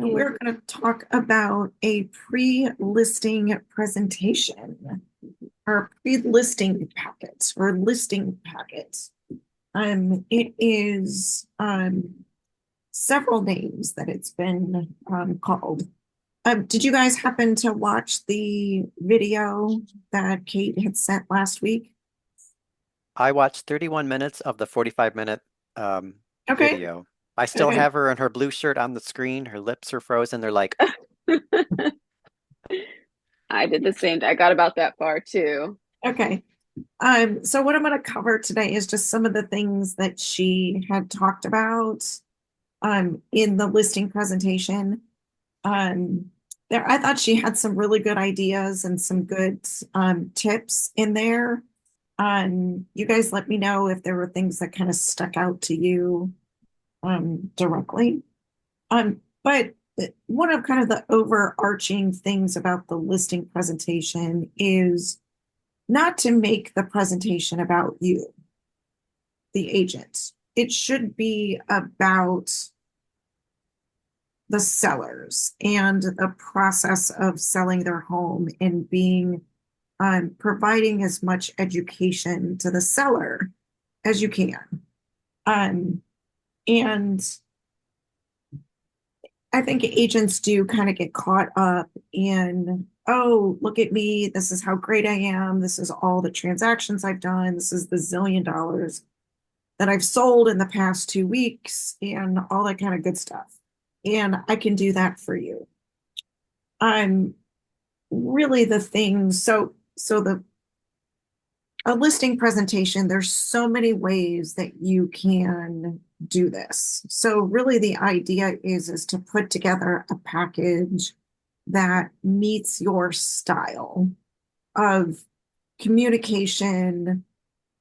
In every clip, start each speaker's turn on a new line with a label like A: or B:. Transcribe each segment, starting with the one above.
A: And we're going to talk about a pre-listing presentation or pre-listing packets or listing packets. It is several names that it's been called. Did you guys happen to watch the video that Kate had sent last week?
B: I watched 31 minutes of the 45-minute
A: Okay,
B: video. I still
A: okay,
B: have her in her blue shirt on the screen. Her lips are frozen. They're like,
A: I did the same. I got about that far too. Okay. So what I'm going to cover today is just some of the things that she had talked about in the listing presentation. Um, I thought she had some really good ideas and some good tips in there. You guys let me know if there were things that kind of stuck out to you directly. But one of kind of the overarching things about the listing presentation is not to make the presentation about you, the agent. It should be about the sellers and the process of selling their home and being providing as much education to the seller as you can. Um, and I think agents do kind of get caught up in, oh, look at me. This is how great I am. This is all the transactions I've done. This is the zillion dollars that I've sold in the past 2 weeks and all that kind of good stuff. And I can do that for you. I'm really the thing. So the a listing presentation, there's so many ways that you can do this. So really the idea is to put together a package that meets your style of communication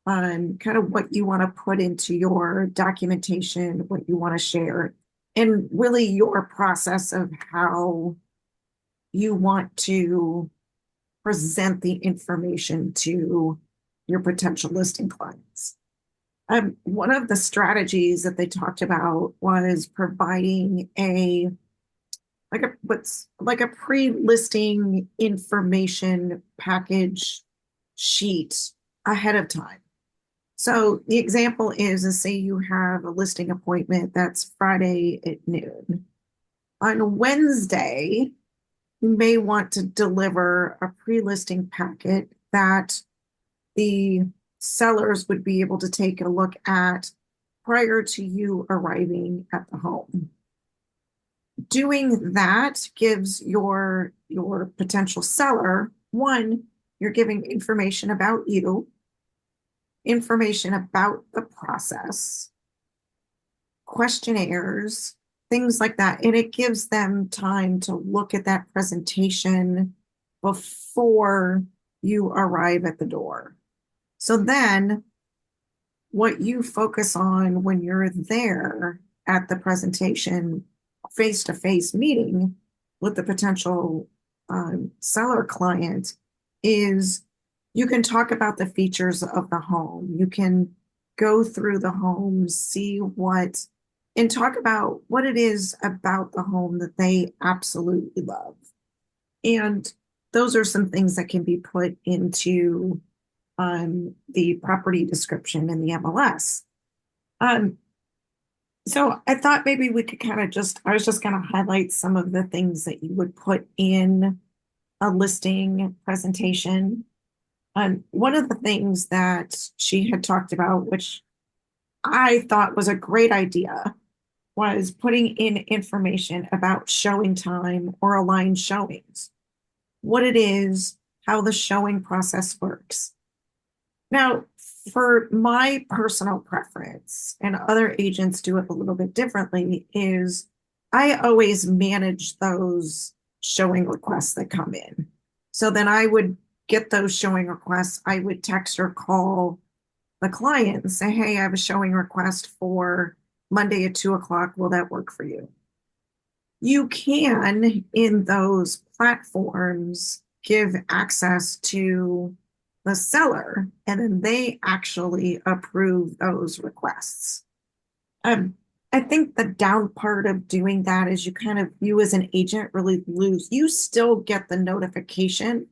A: on kind of what you want to put into your documentation, what you want to share, and really your process of how you want to present the information to your potential listing clients. One of the strategies that they talked about was providing a what's like a pre-listing information package sheet ahead of time. So the example is say you have a listing appointment that's Friday at noon. On Wednesday, you may want to deliver a pre-listing packet that the sellers would be able to take a look at prior to you arriving at the home. Doing that gives your potential seller one, you're giving information about you, information about the process, questionnaires, things like that. And it gives them time to look at that presentation before you arrive at the door. So then what you focus on when you're there at the presentation, face-to-face meeting with the potential seller client is you can talk about the features of the home. You can go through the home, see what, and talk about what it is about the home that they absolutely love. And those are some things that can be put into the property description in the MLS. Um, so I thought maybe we could kind of I was just going to highlight some of the things that you would put in a listing presentation. One of the things that she had talked about, which I thought was a great idea, was putting in information about showing time or aligned showings, what it is, how the showing process works. Now, for my personal preference, and other agents do it a little bit differently, is I always manage those showing requests that come in. So then I would get those showing requests. I would text or call the client and say, hey, I have a showing request for Monday at 2 o'clock. Will that work for you? You can, in those platforms, give access to the seller, and then they actually approve those requests. Um, I think the down part of doing that is you as an agent really lose. You still get the notification,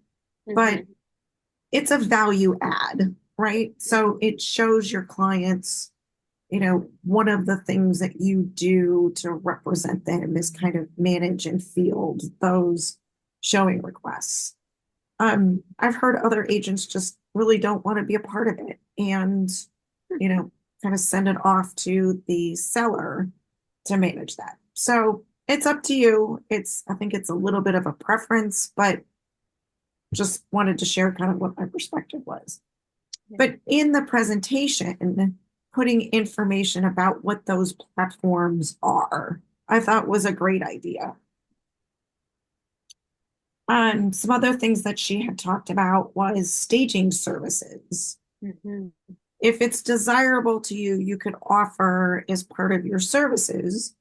A: but
C: Hmm.
A: it's a value add, right? So it shows your clients, one of the things that you do to represent them is kind of manage and field those showing requests. I've heard other agents just really don't want to be a part of it and, you know, kind of send it off to the seller to manage that. So it's up to you. I think it's a little bit of a preference, but just wanted to share kind of what my perspective was.
C: Yeah.
A: But in the presentation, putting information about what those platforms are, I thought was a great idea. Some other things that she had talked about was staging services.
C: Hmm.
A: If it's desirable to you, you could offer as part of your services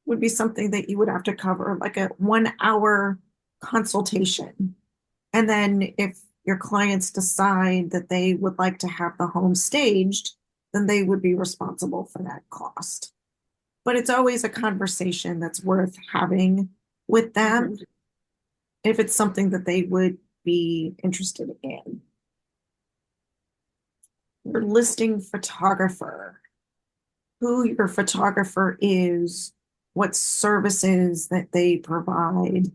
A: would be something that you would have to cover, like a 1 hour consultation. And then if your clients decide that they would like to have the home staged, then they would be responsible for that cost. But it's always a conversation that's worth having with them
C: Hmm.
A: if it's something that they would be interested in. Your listing photographer, who your photographer is, what services that they provide.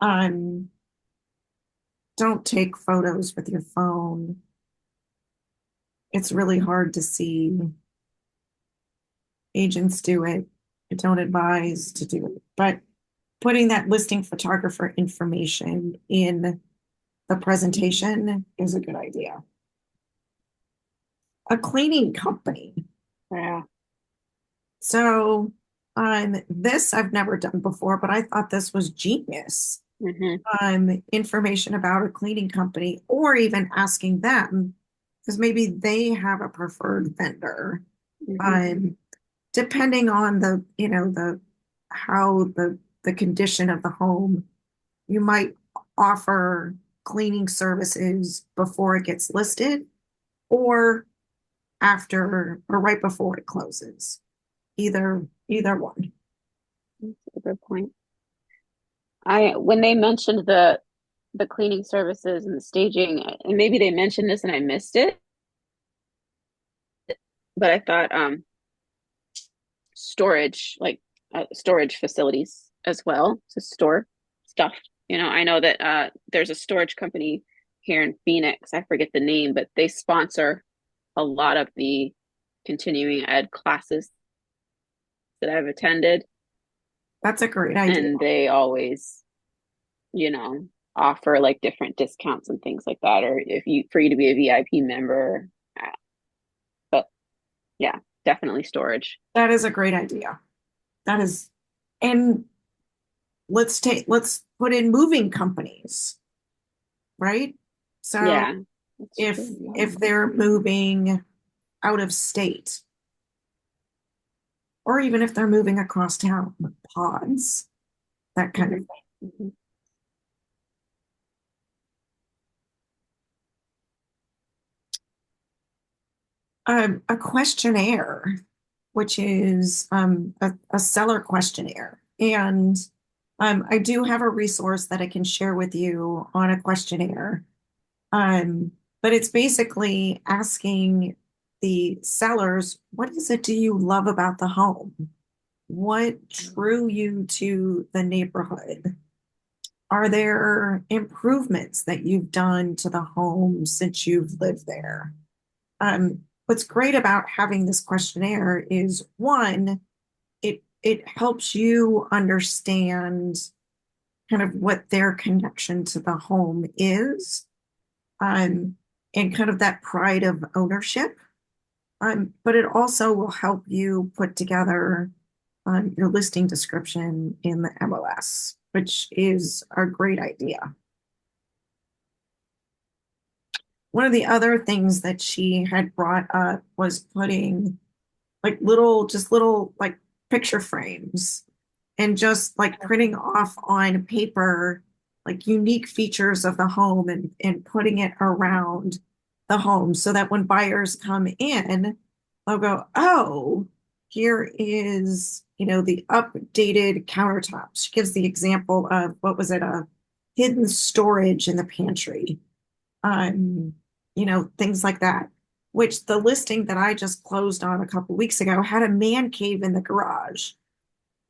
A: Um, don't take photos with your phone. It's really hard to see. Agents do it. I don't advise to do it, but putting that listing photographer information in the presentation is a good idea. A cleaning company.
C: Yeah.
A: So, this I've never done before, but I thought this was genius.
C: Hmm.
A: Information about a cleaning company, or even asking them, because maybe they have a preferred vendor.
C: Hmm.
A: Um, Depending on the how the condition of the home, you might offer cleaning services before it gets listed or after or right before it closes. Either one.
C: That's a good point. When they mentioned the cleaning services and the staging, and maybe they mentioned this and I missed it, but I thought storage, like storage facilities as well to store stuff. I know that there's a storage company here in Phoenix. I forget the name, but they sponsor a lot of the continuing ed classes that I've attended,
A: That's a great idea.
C: and they always, you know, offer like different discounts and things like that, or if you for you to be a VIP member. But yeah, definitely storage.
A: That is a great idea. That is, and let's put in moving companies, right? So
C: Yeah, that's
A: if
C: true.
A: if they're moving out of state, or even if they're moving across town, pods, that
C: Yeah.
A: kind of
C: Hmm.
A: thing.
C: Hmm.
A: A questionnaire, which is a seller questionnaire. And I do have a resource that I can share with you on a questionnaire. Um, but it's basically asking the sellers, what is it do you love about the home? What drew you to the neighborhood? Are there improvements that you've done to the home since you've lived there? What's great about having this questionnaire is one, it helps you understand kind of what their connection to the home is, um, and kind of that pride of ownership. But it also will help you put together your listing description in the MLS, which is a great idea. One of the other things that she had brought up was putting like little like picture frames and just like printing off on paper like unique features of the home and putting it around the home so that when buyers come in, they'll go, oh, here is, the updated countertops. She gives the example of, what was it, a hidden storage in the pantry. Um, things like that. Which the listing that I just closed on a couple weeks ago had a man cave in the garage.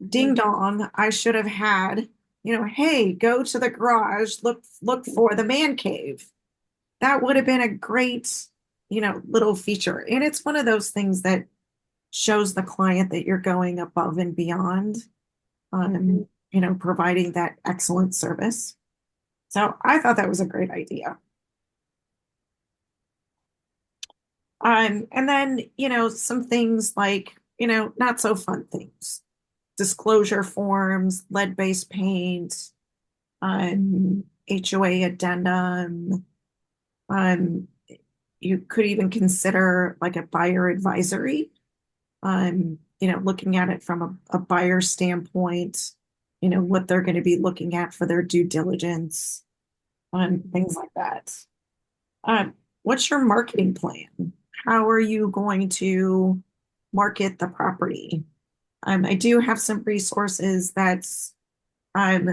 A: Ding dong, I should have had, hey, go to the garage, look for the man cave. That would have been a great, little feature. And it's one of those things that shows the client that you're going above and beyond,
C: Mhm.
A: providing that excellent service. So I thought that was a great idea. And then, some things like, not so fun things, disclosure forms, lead-based paint, HOA addendum. Um, you could even consider like a buyer advisory, looking at it from a buyer standpoint, what they're going to be looking at for their due diligence, things like that. What's your marketing plan? How are you going to market the property? I do have some resources that's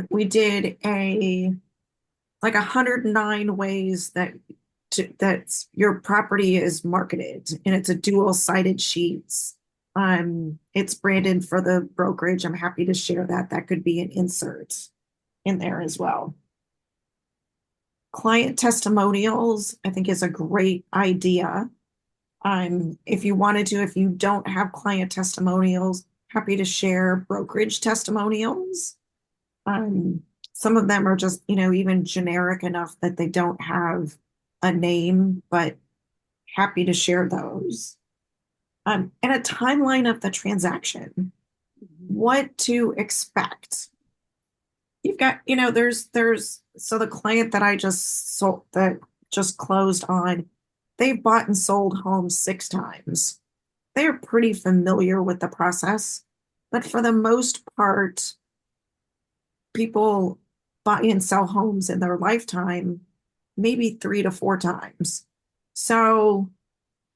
A: we did a like 109 ways that your property is marketed, and it's a dual-sided sheets. It's branded for the brokerage. I'm happy to share that. That could be an insert in there as well. Client testimonials, I think, is a great idea. If you wanted to, if you don't have client testimonials, happy to share brokerage testimonials. Um, some of them are just, even generic enough that they don't have a name, but happy to share those. And a timeline of the transaction, what to expect. You've got, so the client that I just sold, that just closed on, they've bought and sold homes 6 times. They're pretty familiar with the process, but for the most part, people buy and sell homes in their lifetime, maybe 3 to 4 times. So,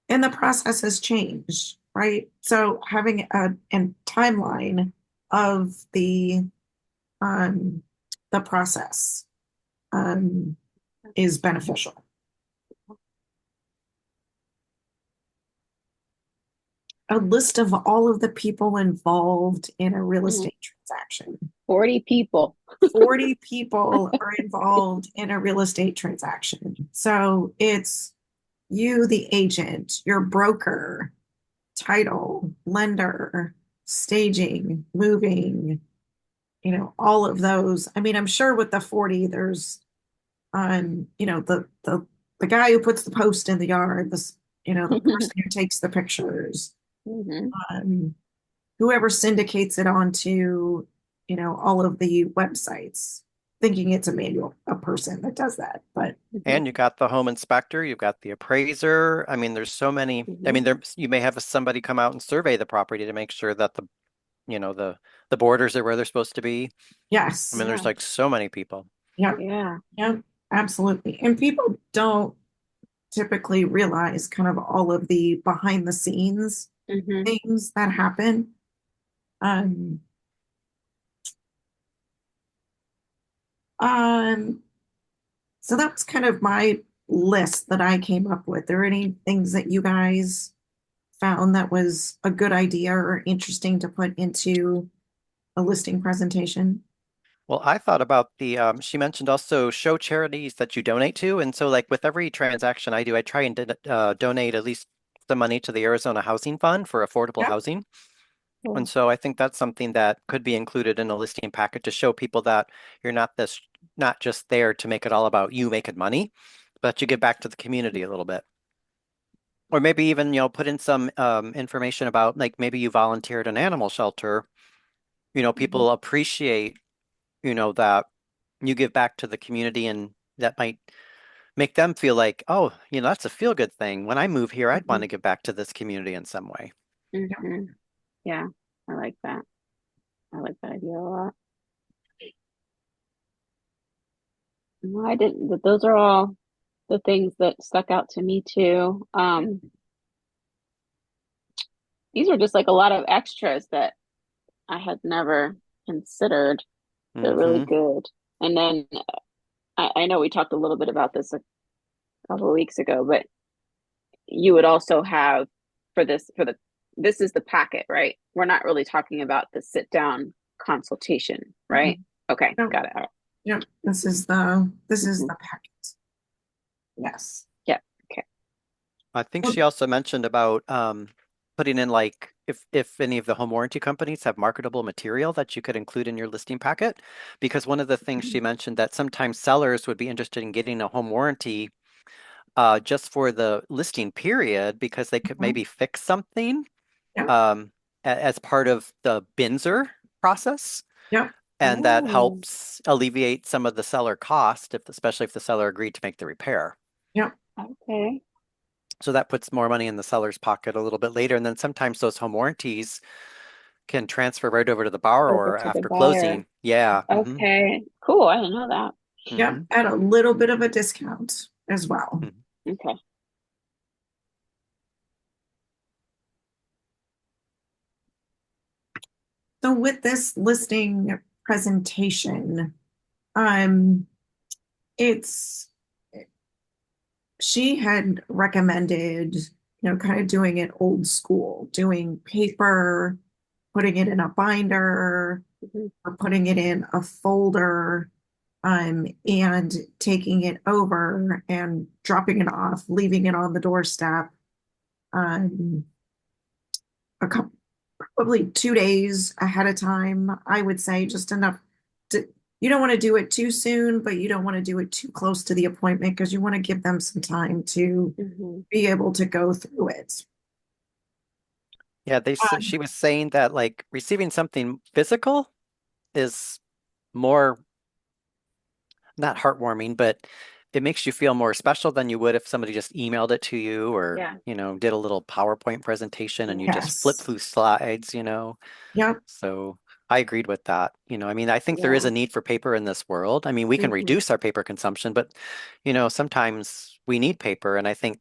A: and the process has changed, right? So having a timeline of um, the process um, is beneficial. A list of all of the people involved in a real estate transaction.
C: 40 people.
A: 40 people are involved in a real estate transaction. So it's you, the agent, your broker, title, lender, staging, moving, all of those. I mean, I'm sure with the 40, there's the guy who puts the post in the yard, the person who takes the pictures,
C: Mhm.
A: um, whoever syndicates it onto, all of the websites, thinking it's a person that does that. But
B: And you got the home inspector, you've got the appraiser. I mean, there's so many. I mean, there you may have somebody come out and survey the property to make sure that the borders are where they're supposed to be. I
A: yes,
B: mean, there's like so many people.
A: yeah,
C: Yeah.
A: yeah, absolutely. And people don't typically realize kind of all of the behind the scenes
C: Hmm.
A: things that happen. Um, um, so that was kind of my list that I came up with. Are there any things that you guys found that was a good idea or interesting to put into a listing presentation?
B: Well, I thought about she mentioned also show charities that you donate to. And so, like with every transaction I do, I try and donate at least some money to the Arizona Housing Fund for affordable
A: Yep.
B: housing. And
C: Cool.
B: so I think that's something that could be included in a listing packet to show people that you're not just there to make it all about you making money, but you give back to the community a little bit. Or maybe even, put in some information about like maybe you volunteered an animal shelter. People appreciate, that you give back to the community and that might make them feel like, oh, that's a feel good thing. When I move here, I'd want
A: Mhm.
B: to give back to this community in some way.
A: Yeah.
C: Hmm. Yeah, I like that. I like that idea a lot. No, I didn't, but those are all the things that stuck out to me too. these are just like a lot of extras that I had never considered. They're really
B: Hmm.
C: good. And then I know we talked a little bit about this a couple of weeks ago, but you would also have this is the packet, right? We're not really talking about the sit down consultation, right?
A: Mhm.
C: Okay,
A: No,
C: got it. All right.
A: yep, this is
C: Mhm.
A: the packet. Yes.
C: Yeah. Okay.
B: I think
A: Well,
B: she also mentioned about putting in like if any of the home warranty companies have marketable material that you could include in your listing packet. Because one of the things she mentioned that sometimes sellers would be interested in getting a home warranty just for the listing period because they could
A: mhm,
B: maybe fix something
A: yep,
B: um, as part of the Binzer process.
A: yep,
B: And that
C: Oh,
B: helps alleviate some of the seller cost, especially if the seller agreed to make the repair.
A: yep,
C: okay.
B: So that puts more money in the seller's pocket a little bit later. And then sometimes those home warranties can transfer right over to the
C: Over
B: borrower
C: to the
B: after
C: buyer.
B: closing. Yeah. Hmm.
C: Okay. Cool. I didn't know that.
A: yep,
B: Hmm.
A: at a little bit of a discount as well.
B: Hmm.
C: Okay.
A: So with this listing presentation, um, it's she had recommended, kind of doing it old school, doing paper, putting it in a binder,
C: Mhm.
A: or putting it in a folder, and taking it over and dropping it off, leaving it on the doorstep, um, a couple, probably 2 days ahead of time, I would say, just enough to, you don't want to do it too soon, but you don't want to do it too close to the appointment because you want to give them some time to
C: Mhm.
A: be able to go through it.
B: Yeah,
A: Um,
B: she was saying that like receiving something physical is more not heartwarming, but it makes you feel more special than you would if somebody just emailed it to you or,
C: Yeah.
B: did a little PowerPoint presentation and you
C: Yeah.
B: just flip
A: yes.
B: through slides.
A: Yep.
B: So I agreed with that. I mean, I think there is
C: Yeah.
B: a need for paper in this world. I mean, we can
C: Mhm.
B: reduce our paper consumption, but, sometimes we need paper. And I think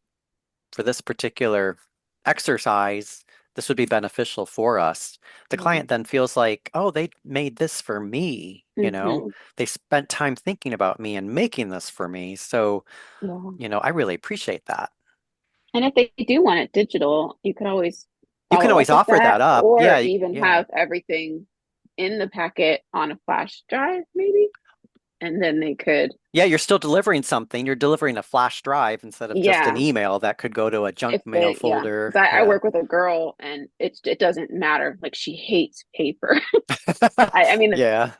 B: for this particular exercise, this would be beneficial for us. The
C: Yeah.
B: client then feels like, oh, they made this for me.
C: Mhm.
B: They spent time thinking about me and making this for me. So,
C: Yeah.
B: I really appreciate that.
C: And if they do want it digital, you could always
B: You can
C: follow up
B: always
C: with
B: offer
C: that
B: that up.
C: or
B: Yeah,
C: even
B: yeah.
C: have everything in the packet on a flash drive, maybe. And then they could,
B: Yeah, you're still delivering something. You're delivering a flash drive instead of just an
C: yeah,
B: email that could go to a junk
C: if
B: mail
C: they, yeah.
B: folder.
C: Because I
B: Yeah.
C: work with a girl and it doesn't matter. Like she hates paper. I mean,
B: Yeah.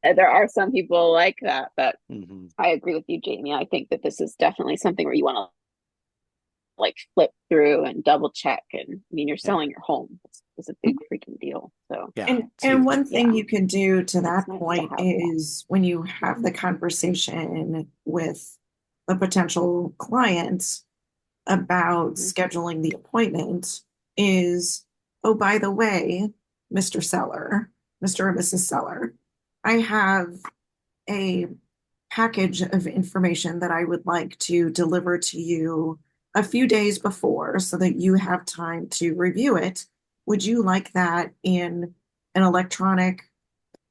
C: there are some people like that, but
B: Hmm.
C: I agree with you, Jamie. I think that this is definitely something where you want to like flip through and double check. And I mean, you're
B: Yeah.
C: selling your home. It's a big freaking deal. So
B: Yeah.
A: And
B: It's
A: and
B: huge.
A: one thing
C: yeah,
A: you can do to
C: it's
A: that
C: nice to
A: point
C: have that.
A: is when you have the conversation with the potential client about
C: Mhm.
A: scheduling the appointment is, oh, by the way, Mr. Seller, Mr. or Mrs. Seller, I have a package of information that I would like to deliver to you a few days before so that you have time to review it. Would you like that in an electronic?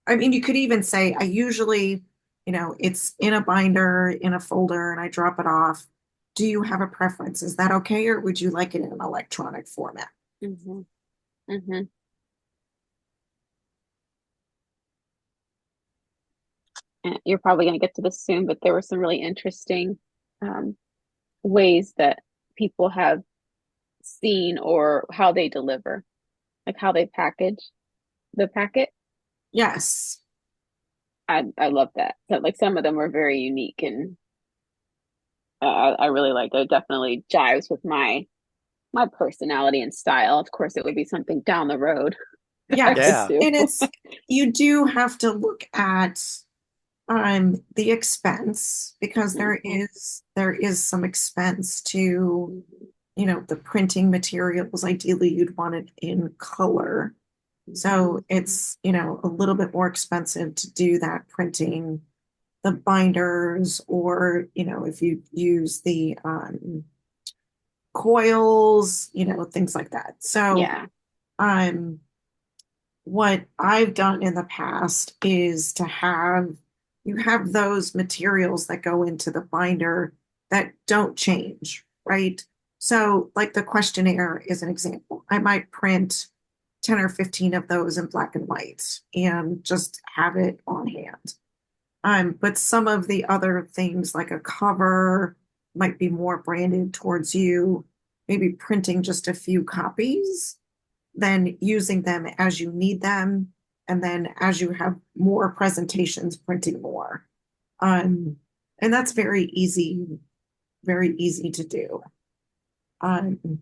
A: I mean, you could even say, I usually, it's in a binder, in a folder, and I drop it off. Do you have a preference? Is that okay, or would you like it in an electronic format?
C: Mhm. Mhm. And you're probably going to get to this soon, but there were some really interesting um, ways that people have seen or how they deliver, like how they package the packet.
A: Yes.
C: I love that. So, like some of them were very unique, and I really liked it. It definitely jives with my personality and style. Of course, it would be something down the road I would
A: Yes.
B: Yeah.
C: do.
A: And you do have to look at the expense because
C: Mhm.
A: there is some expense to,
C: Mhm.
A: the printing materials. Ideally, you'd want it in color. So
C: Mhm.
A: it's, a little bit more expensive to do that printing, the binders, or, if you use the coils, things like that. So,
C: Yeah.
A: um, what I've done in the past is you have those materials that go into the binder that don't change, right? So, like the questionnaire is an example. I might print 10 or 15 of those in black and white and just have it on hand. But some of the other things, like a cover, might be more branded towards you, maybe printing just a few copies, then using them as you need them, and then as you have more presentations, printing more. Um, and that's very easy to do. Um,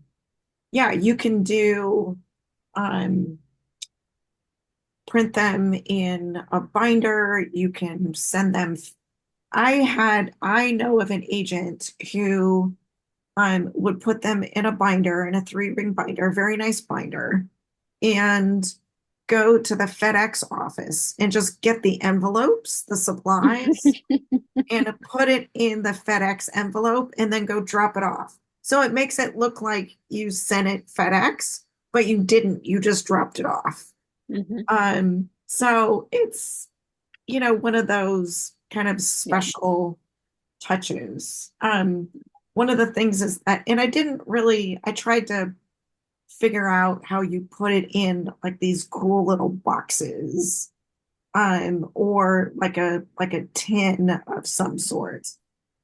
A: yeah, you can do um, print them in a binder. You can send them. I know of an agent who would put them in a binder, in a 3-ring binder, very nice binder, and go to the FedEx office and just get the envelopes, the supplies, and put it in the FedEx envelope and then go drop it off. So it makes it look like you sent it FedEx, but you didn't. You just dropped it off.
C: Hmm.
A: So it's, one of those kind of
C: Yeah.
A: special touches. One of the things is that, and I tried to figure out how you put it in like these cool little boxes, or like a tin of some sort.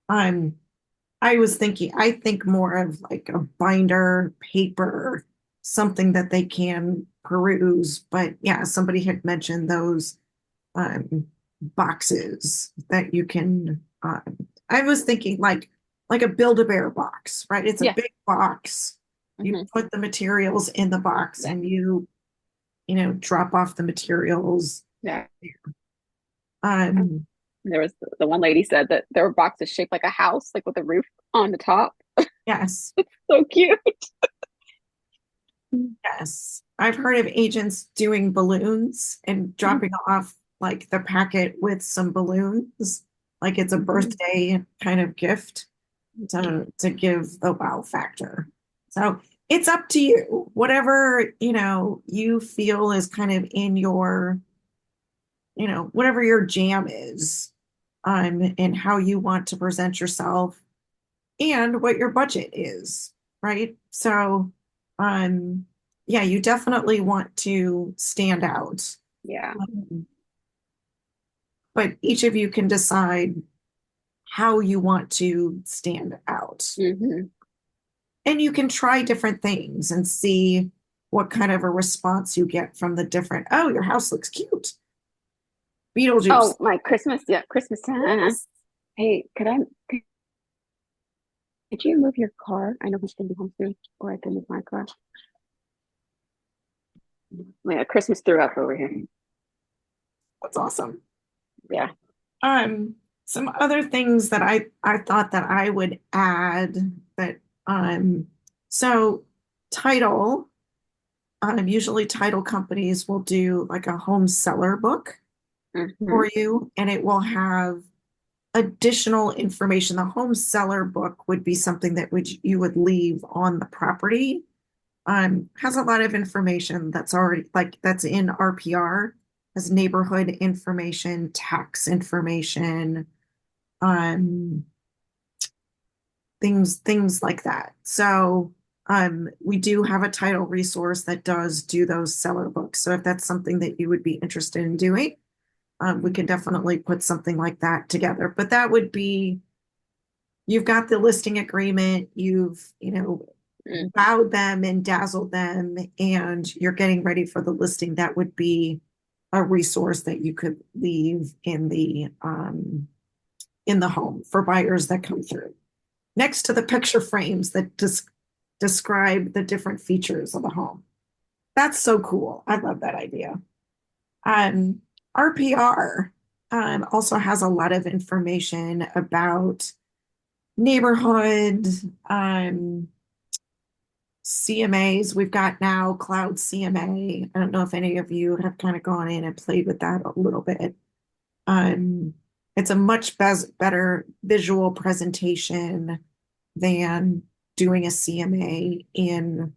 A: Um, I think more of like a binder, paper, something that they can peruse. But yeah, somebody had mentioned those boxes that you can. I was thinking like a Build-A-Bear box, right? It's a
C: Yeah.
A: big box. You
C: Hmm.
A: put the materials in the box
C: Yeah.
A: and drop off the materials.
C: Yeah.
A: Um,
C: There was the one lady said that there were boxes shaped like a house, like with a roof on the top.
A: yes,
C: So cute.
A: yes. I've heard of agents doing balloons and dropping off like the packet with some balloons, like it's a
C: Mhm.
A: birthday kind of gift to give the wow factor. So it's up to you. Whatever, you feel is kind of in your, whatever your jam is, and how you want to present yourself and what your budget is, right? So, um, yeah, you definitely want to stand out.
C: Yeah.
A: Um, but each of you can decide how you want to stand out.
C: Hmm.
A: And you can try different things and see what kind of a response you get from the different, oh, your house looks cute. Beetlejuice.
C: Oh, my Christmas. Yeah, Christmas time. Hey, could you move your car? I know he's gonna be home soon, or I can move my car. Yeah, Christmas threw up over here.
A: That's awesome.
C: Yeah.
A: Um, some other things that I thought that I would add that so title, usually title companies will do like a home seller book
C: Hmm.
A: for you, and it will have additional information. The home seller book would be something that you would leave on the property. Has a lot of information that's already like that's in RPR, has neighborhood information, tax information, um, things like that. So we do have a title resource that does do those seller books. So if that's something that you would be interested in doing, we can definitely put something like that together. But that would be, you've got the listing agreement, you've,
C: Mm.
A: wowed them and dazzled them, and you're getting ready for the listing. That would be a resource that you could leave in the home for buyers that come through. Next to the picture frames that describe the different features of the home. That's so cool. I love that idea. Um, RPR also has a lot of information about neighborhood, CMAs. We've got now Cloud CMA. I don't know if any of you have kind of gone in and played with that a little bit. It's a much better visual presentation than doing a CMA in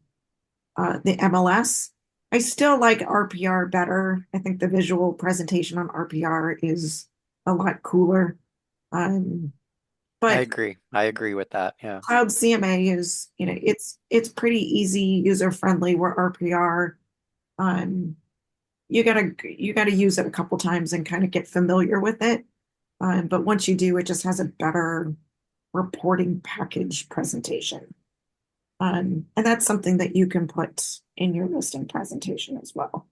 A: the MLS. I still like RPR better. I think the visual presentation on RPR is a lot cooler. Um,
B: I
A: but
B: agree. I agree with that. Yeah.
A: Cloud CMA is, it's pretty easy, user friendly. Where RPR, um, you gotta use it a couple times and kind of get familiar with it. But once you do, it just has a better reporting package presentation. And that's something that you can put in your listing presentation as well.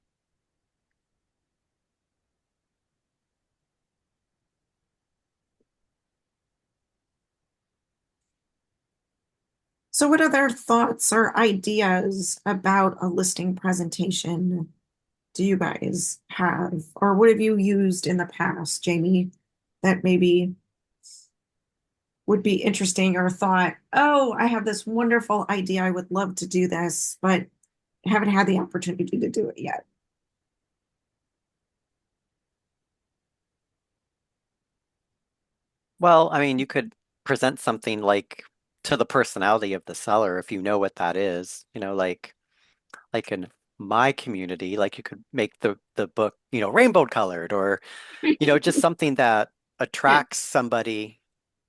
A: So what other thoughts or ideas about a listing presentation do you guys have? Or what have you used in the past, Jamie, that maybe would be interesting or thought, oh, I have this wonderful idea. I would love to do this, but haven't had the opportunity to do it yet.
B: Well, I mean, you could present something like to the personality of the seller if you know what that is, like in my community, like you could make the book, rainbow colored or, just something that
C: Yeah.
B: attracts somebody,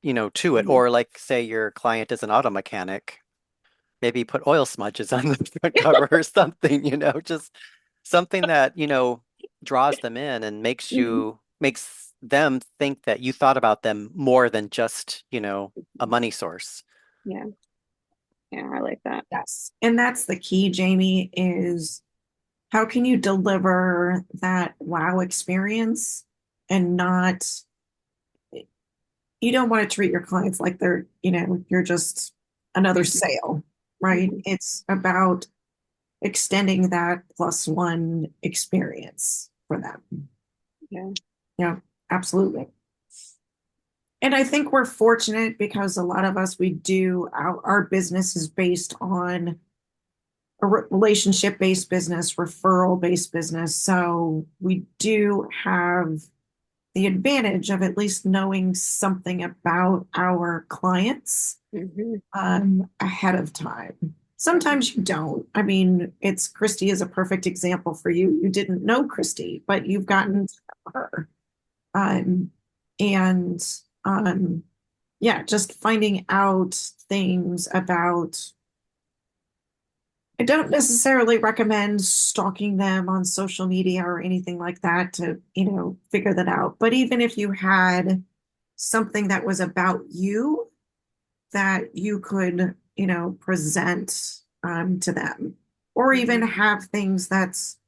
B: to it.
C: Mhm.
B: Or like say your client is an auto mechanic, maybe put oil smudges on the front cover or something, just something that, draws them in and
C: Mhm.
B: makes them think that you thought about them more than just, a money source.
C: Yeah. Yeah, I like that.
A: Yes. And that's the key, Jamie, is how can you deliver that wow experience and not, you don't want to treat your clients like they're, you're just another
C: Mhm.
A: sale, right?
C: Mhm.
A: It's about extending that plus one experience for them.
C: Yeah.
A: Yeah, absolutely. And I think we're fortunate because a lot of us, we do our business is based on a relationship based business, referral based business. So we do have the advantage of at least knowing something about our clients
C: Mhm.
A: ahead of time. Sometimes you don't. I mean, it's Christy is a perfect example for you. You didn't know Christy, but you've
C: Mhm.
A: gotten to know her. Um, and um, yeah, just finding out things about. I don't necessarily recommend stalking them on social media or anything like that to, figure that out. But even if you had something that was about you that you could, present to them, or even
C: Mhm.
A: have things that's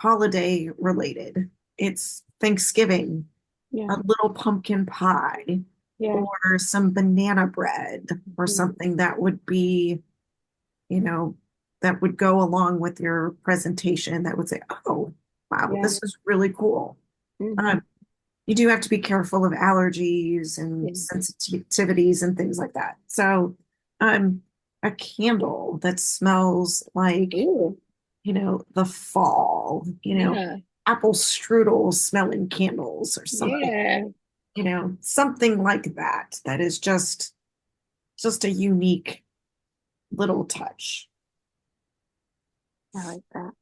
A: holiday related. It's Thanksgiving,
C: Yeah.
A: a little pumpkin pie,
C: Yeah.
A: or some banana bread, or
C: Mhm.
A: something that would be, you know, that would go along with your presentation that would say, oh, wow,
C: Yeah.
A: this is really cool.
C: Mhm.
A: Um, you do have to be careful of allergies and
C: Yeah.
A: sensitivities and things like that. So, um, a candle that smells like,
C: Ooh.
A: the fall,
C: Yeah.
A: apple strudel smelling candles or something,
C: Yeah.
A: something like that, that is just a unique little touch.
C: I like that.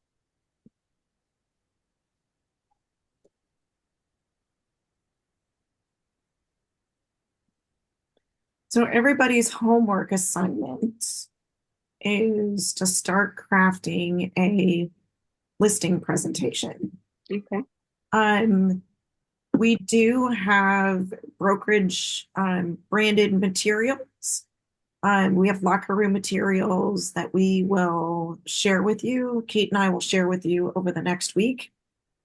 A: So everybody's homework assignment is to start crafting a listing presentation.
C: Okay.
A: Um, we do have brokerage branded materials. We have locker room materials that we will share with you. Kate and I will share with you over the next week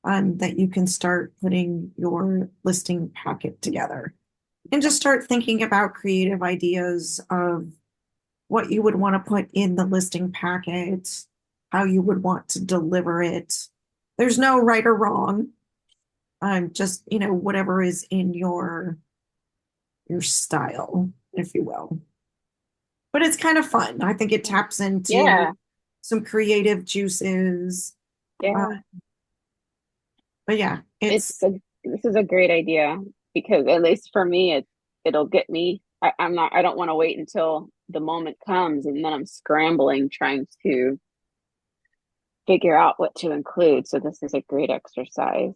A: that you can start putting your listing packet together and just start thinking about creative ideas of what you would want to put in the listing packet, how you would want to deliver it. There's no right or wrong. Just, whatever is in your style, if you will. But it's kind of fun. I think it taps into
C: Yeah.
A: some creative juices. Uh,
C: Yeah.
A: but yeah,
C: This is a great idea because at least for me, it'll get me I don't want to wait until the moment comes and then I'm scrambling trying to figure out what to include. So this is a great exercise.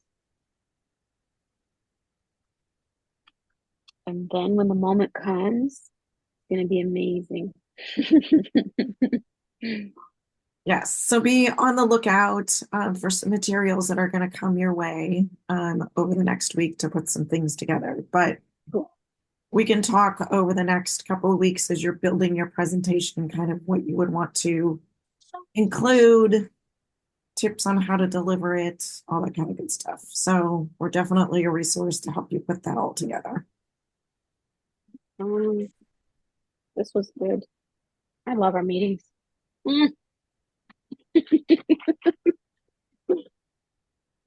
C: And then when the moment comes, it's going to be amazing.
A: Yes, so be on the lookout for some materials that are going to come your way over the next week to put some things together. But
C: Cool.
A: we can talk over the next couple of weeks as you're building your presentation, kind of what you would want to include, tips on how to deliver it, all that kind of good stuff. So we're definitely a resource to help you put that all together.
C: This was good. I love our meetings.